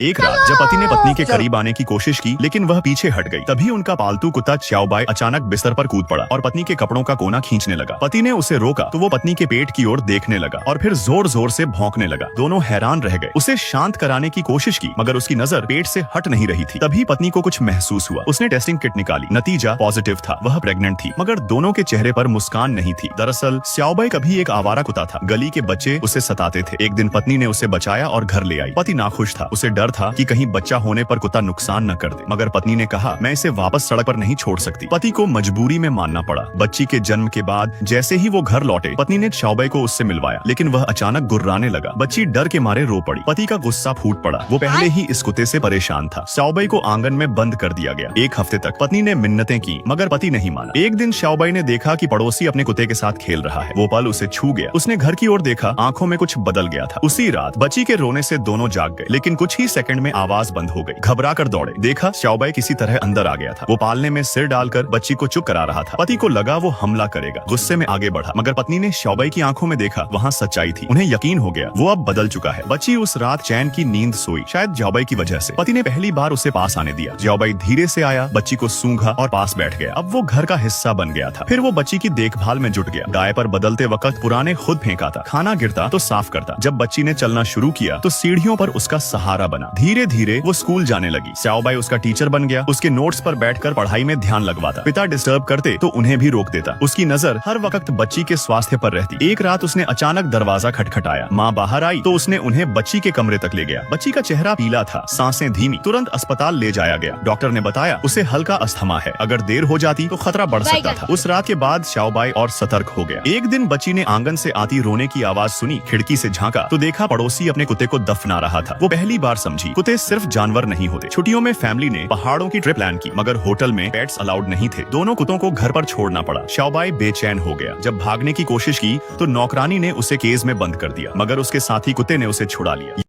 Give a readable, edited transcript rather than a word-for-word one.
एक रात जब पति ने पत्नी के करीब आने की कोशिश की लेकिन वह पीछे हट गई, तभी उनका पालतू कुत्ता च्याओबाई अचानक बिस्तर पर कूद पड़ा और पत्नी के कपड़ों का कोना खींचने लगा। पति ने उसे रोका तो वो पत्नी के पेट की ओर देखने लगा और फिर जोर जोर से भौंकने लगा। दोनों हैरान रह गए। उसे शांत कराने की कोशिश की मगर उसकी नजर पेट से हट नहीं रही थी। तभी पत्नी को कुछ महसूस हुआ। उसने टेस्टिंग किट निकाली, नतीजा पॉजिटिव था। वह प्रेग्नेंट थी मगर दोनों के चेहरे पर मुस्कान नहीं थी। दरअसल च्याओबाई कभी एक आवारा कुत्ता था। गली के बच्चे उसे सताते थे। एक दिन पत्नी ने उसे बचाया और घर ले आई। पति नाखुश था। उसे डर था कि कहीं बच्चा होने पर कुत्ता नुकसान न कर दे, मगर पत्नी ने कहा मैं इसे वापस सड़क पर नहीं छोड़ सकती। पति को मजबूरी में मानना पड़ा। बच्ची के जन्म के बाद जैसे ही वो घर लौटे, पत्नी ने च्याओबाई को उससे मिलवाया लेकिन वह अचानक गुर्राने लगा। बच्ची डर के मारे रो पड़ी। पति का गुस्सा फूट पड़ा। वो पहले ही इस कुत्ते से परेशान था। च्याओबाई को आंगन में बंद कर दिया गया। एक हफ्ते तक पत्नी ने मिन्नतें की मगर पति नहीं माना। एक दिन च्याओबाई ने देखा कि पड़ोसी अपने कुत्ते के साथ खेल रहा है। वो पल उसे छू गया। उसने घर की ओर देखा, आंखों में कुछ बदल गया था। उसी रात बच्ची के रोने से दोनों जाग गए लेकिन कुछ ही सेकंड में आवाज बंद हो गई। घबरा कर दौड़े, देखा च्याओबाई किसी तरह अंदर आ गया था। वो पालने में सिर डालकर बच्ची को चुप करा रहा था। पति को लगा वो हमला करेगा। गुस्से में आगे बढ़ा मगर पत्नी ने च्याओबाई की आंखों में देखा, वहाँ सच्चाई थी। उन्हें यकीन हो गया वो अब बदल चुका है। बच्ची उस रात चैन की नींद सोई, शायद च्याओबाई की वजह से। पति ने पहली बार उसे पास आने दिया। च्याओबाई धीरे से आया, बच्ची को सूंघा और पास बैठ गया। अब वो घर का हिस्सा बन गया था। फिर वो बच्ची की देखभाल में जुट गया। डायपर बदलते वक्त पुराने खुद फेंका था। खाना गिरता तो साफ करता। जब बच्ची ने चलना शुरू किया तो सीढ़ियों पर उसका सहारा बना। धीरे धीरे वो स्कूल जाने लगी। च्याओबाई उसका टीचर बन गया। उसके नोट्स पर बैठकर पढ़ाई में ध्यान लगवाता। पिता डिस्टर्ब करते तो उन्हें भी रोक देता। उसकी नजर हर वक्त बच्ची के स्वास्थ्य पर रहती। एक रात उसने अचानक दरवाजा खटखटाया। माँ बाहर आई तो उसने उन्हें बच्ची के कमरे तक ले गया। बच्ची का चेहरा पीला था, सांसें धीमी। तुरंत अस्पताल ले जाया गया। डॉक्टर ने बताया उसे हल्का अस्थमा है, अगर देर हो जाती तो खतरा बढ़ सकता था। उस रात के बाद च्याओबाई और सतर्क हो गया। एक दिन बच्ची ने आंगन से आती रोने की आवाज सुनी। खिड़की से झांका तो देखा पड़ोसी अपने कुत्ते को दफना रहा था। वो पहली बार समझी कुत्ते सिर्फ जानवर नहीं होते। छुट्टियों में फैमिली ने पहाड़ों की ट्रिप प्लान की मगर होटल में पेट्स अलाउड नहीं थे। दोनों कुत्तों को घर पर छोड़ना पड़ा। च्याओबाई बेचैन हो गया। जब भागने की कोशिश की तो नौकरानी ने उसे केज में बंद कर दिया मगर उसके साथी कुत्ते ने उसे छुड़ा लिया।